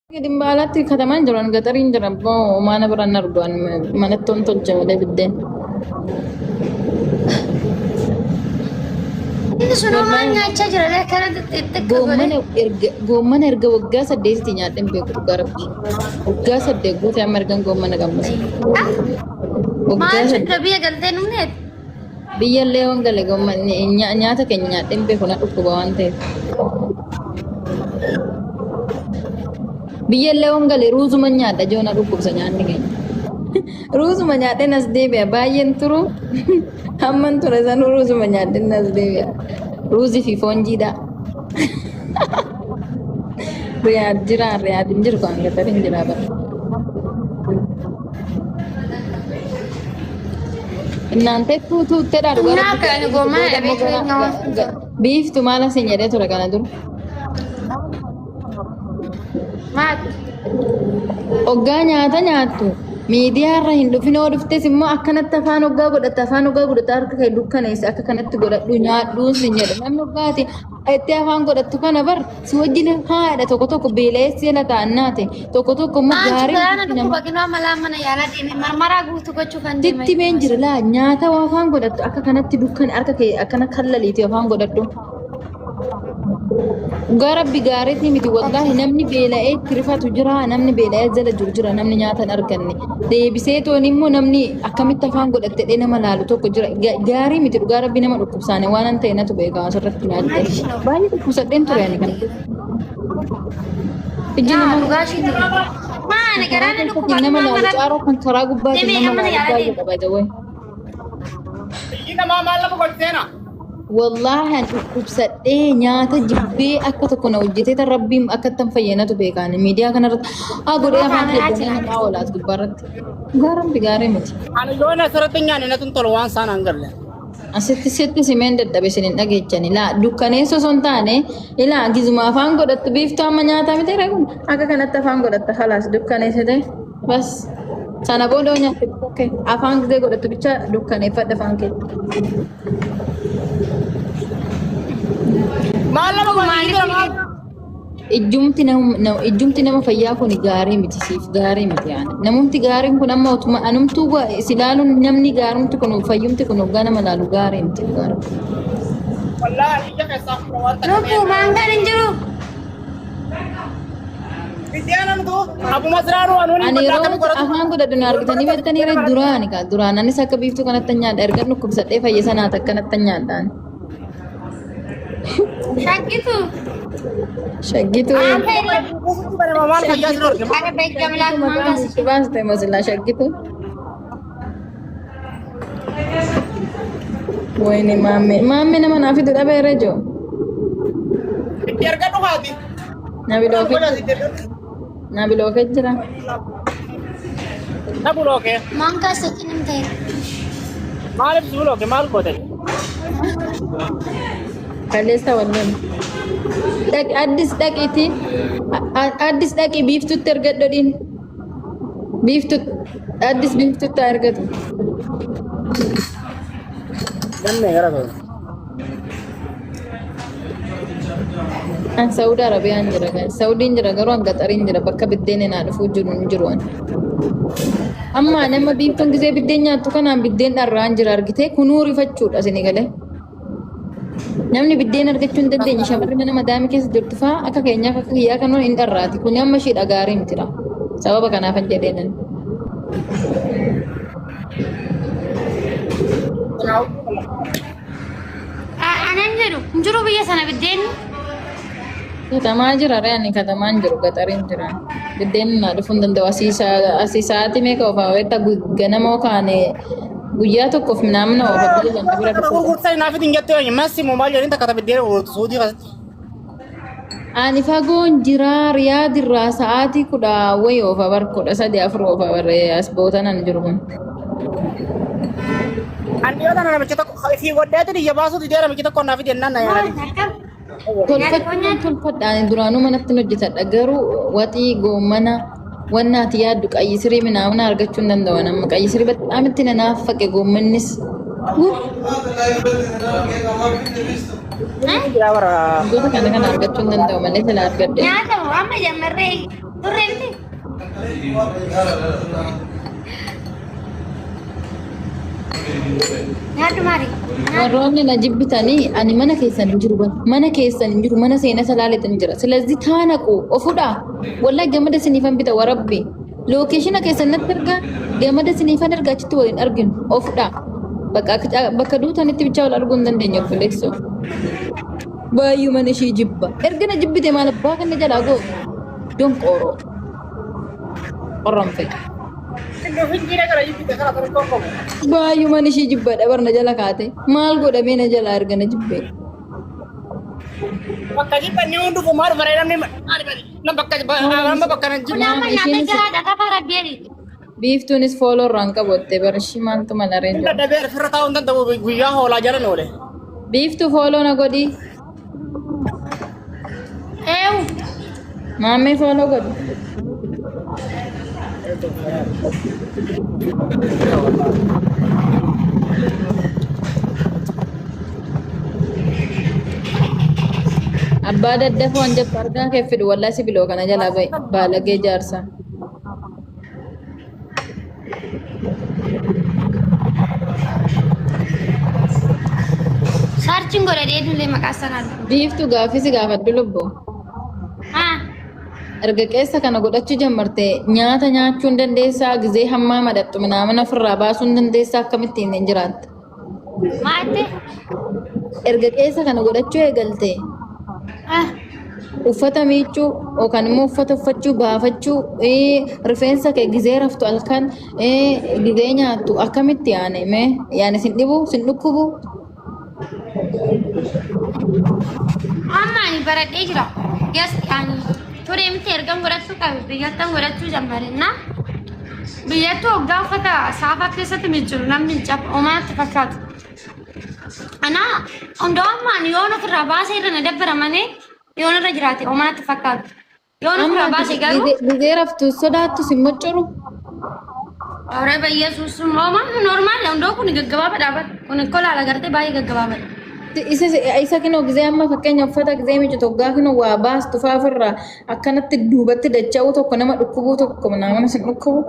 Gadi mbaalatti katamaan jiran gaxariin jiran mana biraan argan manatti on tolcha malee biddeen. Ini sudah nyaca jira kana Gommana erga waggaa saddeetitti nyaadheen beeku dhugaa rabbi. Waggaa saddeet guutee amma ergan gommana gammasa. maal sudah biya galtee numneet. Biyyallee waan gale gommana nyaata keenya nyaadheen beeku na dhukkuba waan ta'eef. Biyyallee waan gale ruuzuma nyaadha joona dhukkubsa nyaanni keenya. Ruuzuma nyaadheen as deebi'a baay'een turu. Hamman ture san ruuzuma nyaadheen as deebi'a. Ruuzii fi foon jiidhaa. Riyaad jira riyaad hin jiru kan gaxariin jira bara. Inaante tuuttee dhaadhu gara Kan gommana dhabeetu biiftu maal asiin jedhee ture kana dur. maal Oggaa nyaata nyaattu miidiyaa irra hin dhufin oo dhuftes immoo akkanatti afaan oggaa godhatta harka kee dukkaneesse akka kanatti godhadhu nyaadhuun sin jedhe namni oggaati itti afaan godhattu kana bar si wajjin haadha tokko beeleessi jala taa'annaate tokko immoo gaarii gaarii nama baginoo malaa mana yaalaa deeme marmaraa guutuu gochuu kan deeme. Titti been jira laa nyaata afaan godhattu akka kanatti dukkan harka kee akkana kallaliiti afaan godhadhu. Garabbi gaariitii miti wallahi namni beela'ee itti rifatu jira namni beela'ee jala jiru jira namni nyaata hin arganne deebisee toon immoo namni akkamitti afaan godhattee nama laalu tokko jira gaarii miti dhugaa rabbi nama dhukkubsaane waan an ta'e natu beeka asirratti nyaadde baay'ee dhukkubsadheen ture ani kan ijji nama dhugaashii maana garaana dhukkuba nama laalu caaroo kan karaa gubbaatiin nama laalu baay'ee qaba jawwee. Ina mama Allah bukan Wallahi an dhukkubsadhee nyaata jibbee akka tokko na hojjetee rabbiin akka tan fayyadatu beekan miidiyaa kanarratti godhee afaan keenya nama oolaas gubbaarratti gaarambi gaarii miti. Ani loona asirratti nyaanne natun tolu waan saan hangalle. Asitti simeen dadhabe isin hin dhageechani laa dukkaneessa osoo hin taane ilaa gizuma afaan godhattu biiftuu amma nyaataa miti reegun akka kanatti afaan godhatta halaas dukkaneessite bas sana booda nyaatti afaan gizee godhattu bicha dukkaneeffadha afaan keenya. Malam Ijjumti nama fayyaa kun gaarii miti siif gaarii miti yaani namumti gaariin kun amma utuma anumtuu silaaluun namni gaarumti kun fayyumti kun hoggaa nama laalu gaarii miti gaarii. wallahi iya kesah wanta. Lubbuu maangaan hin jiru. Bidyanan tuh Abu Masraro anu Ani yeroo afaan godhadhu na argitanii beektanii irra duraani ka duraan anis akka biiftuu kanatti nyaadha erga dhukkubsadhee fayyisa naata akkanatti nyaadhaan. Shakkitu. Shaggitu pada mama kerja sih. Ada baik jamilah maangkas. baaste masila shaggitu. Wayne mamme nama naaf itti dhabeera joo. Biar kan tuh hati. Nabi looke jira. Nabu loke. Maangkas sakin himte. Malif dulu loke mal kote. Kaleessa walloon. Addis dhaqi biiftutti ergadhodhiin. Addis biiftutti ergatu. Danne gara tuh. An Saudi Arabiyaan jira kan. Saudiin jira garuu an gaxariin jira bakka biddeen naa dhufuu jiru hin jiru an. Amma nama biiftuun gisee biddeen nyaattu kanaan biddeen dharraan jira argitee kunuu rifachuudha isinii galee. Namni biddeen argachuu hin dandeenye shamarri mana madaamii keessa jirtu fa'aa akka keenyaa akka kiyyaa kan hin dharraati. Kun amma ishiidha gaarii mitira. Sababa kanaaf hin jedheenan. Anan jedhu hin jiru biyya sana biddeen. Katamaa jira re'anii katamaan jiru gaxariin jira. Biddeen naa dhufuu hin danda'u. Asii sa'aatii meeqa ofaa wayita ganamoo kaane guyyaa tokkoof naamna ofa biyya kan bira Aku dhufu. kursa nafi tinggal tuh masih mau belajar ini tak kata bidir Saudi kan. Ani fagoon jira Riyaadirraa sa'aatii 10 wayii ofa bar 13 ofa barree as bootanan jiru kun. Andi ada nama kita fi godda tadi ya basu di dalam kita kok nafi dennan na ya. Tolfadhaan duraanuu manatti hojjetadha garuu waxii goommana wannaati yaaddu qayyisirii minaamna argachuu hin danda'u nama qayyisirii badhaamitti nanaaf faqe goommannis Kira bara goota kana argachuu hin danda'u malee sila argadhe. Nyaata amma jammarree Turre miti. Nyaatu maali? warroonni na jibbitanii ani mana keessan hin jiru mana keessan hin jiru mana seena salaaletan jira ስለዚህ ታነቁ ኦፉዳ ወላ ገመደ ስኒፈን ቢታ ወረቢ ሎኬሽን keessan natti erga ገመደ ስኒፈን ergachitti waliin arginu ኦፉዳ bakka duutanitti bicha wal arguu hin dandeenye obboleessoo baay'ee mana ishee jibba erga na jibbite maal abbaa kan na jalaa goo donqooroo qorramfe baay'ee mana ishee jibba dhabar na jala kaate maal godhamee na jala erga na jibbee Bakka jibba ni hundu kumaar bareedamni na bakka na jibba. Nama nyaata jala dhagaa fara beeri. biiftuunis fooloo irraan qabotte barashii maaltu mala reenjo Inda dabee firra taa'uu hin danda'u guyyaa hoolaa jala oole. biiftuu fooloo na godhi Eewu. maammee fooloo godhi abbaa daddafoo hanjabtu argaa kee fidu wallaa sibiloo kana jalaa ba'i baalagee jaarsaa Sarchin godhadhee dullee maqaa sanaan. biiftuu gaafisi gaafadhu lubboo Haa. erga keessa kana godhachuu jammarte nyaata nyaachuu hin dandeessaa gizee hammaa madattu minaamina ofirraa baasuu hin dandeessaa akkamittiin hin jiraatta Maatte. erga keessa kana godhachuu eegalte Haa. uffata miiccuu yookaan immoo uffata uffachuu baafachuu rifeensa kee gizee raftu halkan gizee nyaattu akkamitti yaane mee yaane sin dhibu sin dhukkubu Amma ani baradhee jira. Gasti ani turee miti ergan godhachuu qabe biyyattan godhachuu jammarina. Biyyattu hoggaa uffata saafaa keessatti miicciru namni hin cabu omaatti fakkaatu. Ana hundoo amma ani yoon ofirraa baasee irra na dabbara malee yoon irra jiraate omaatti fakkaatu. Yoon ofirraa baasee garuu gizee raftu sodaattu sin moccuru Ore bayyesuus moomaa normaal hundoo kun gaggabaabadha bara. Kun kolaala gartee baay'ee gaggabaabadha. isa kinoo gizee amma fakkeenya uffata gizee miiccitu hoggaa kinoo waa baastu faafirraa akkanatti duubatti dacha'uu tokko nama dhukkubuu tokko naamana sin dhukkubu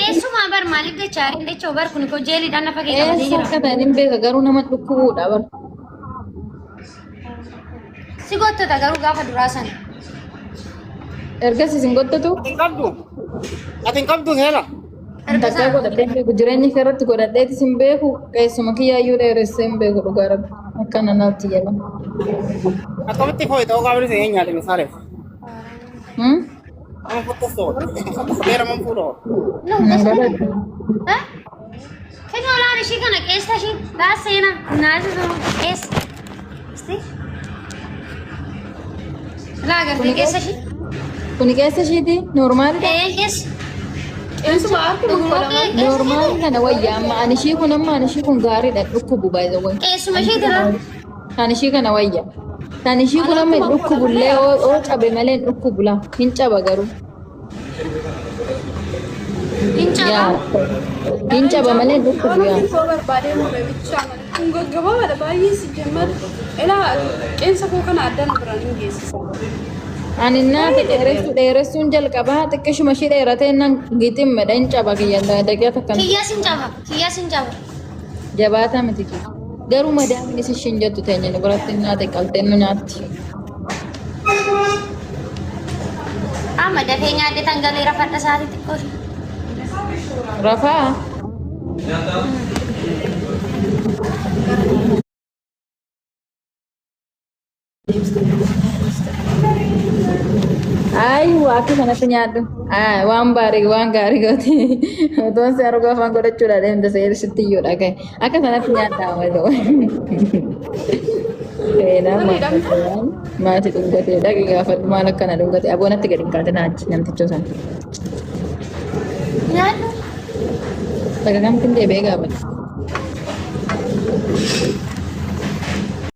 Eessuma bar maaliif dachaarin dachoo bar kun ko jeeliidhaan nafa kee qabatee eessa jira. akka ta'an hin beeka garuu nama dhukkubuudha bar Si goottota garuu gaafa duraa sana. ergas isin godhatu Ati hin qabdu. Ati hin qabdu seera. takkaa godhadhee beeku jireenya kee irratti godhadheetis hin beeku keessuma kiyyaayyuu dheeressee hin beeku dhugaa rabbi akkana naatti jedha Akkamitti fooyi ta'uu qaamni seenyee nyaate misaaleef. Amma fottostoo. Beera man fuudhoo. Kan olaan ishii kana keessa ishii taas seenaa naasi sun keessa. Laa agartee keessa ishii. kuni keessa ishiiti noormaalidha Keessa. noormaali kana wayyaa amma ani ishii kun amma ani ishii kun gaariidha dhukkubu baay'ee Keessuma ishii dira. kan ishii kana wayya kan ishii kun amma hin dhukkubullee oo cabe malee hin dhukkubula hin caba garuu Hin caba. hin caba malee hin dhukkubu yaa Kun gaggabaabadha baay'ee si jammar. Ilaa qeensa koo kana addaan biraan hin geessisa. ani naati dheeressuun jalqabaa xiqqishuma ishii dheeratee nan giximmedha hin caba kiyyan daqiiqa takkan Kiyyaa sin caba. Kiyyaa sin caba. jabaataa miti kiyya garuu madaaminis ishiin jettu teenya nu biratti nyaate qalteen nu nyaatti Amma dafee nyaadde tangalee rafadha isaati xiqqoo. rafaa Aywa, aku kanatti nyaadhu. Waan gaarii goote. Otoon si argu afaan godhachuudha deemte seerisitti iyyuu dhagaye. Akka sanatti nyaadhaa malee. Seenaa maatii dhungatee dhaqi gaafadhu maal akkana dhungate aboonatti gadi hin kaatee naachi namticha sana. Nyaadhu. Bakka kamtiin deebi'ee gaafadhu.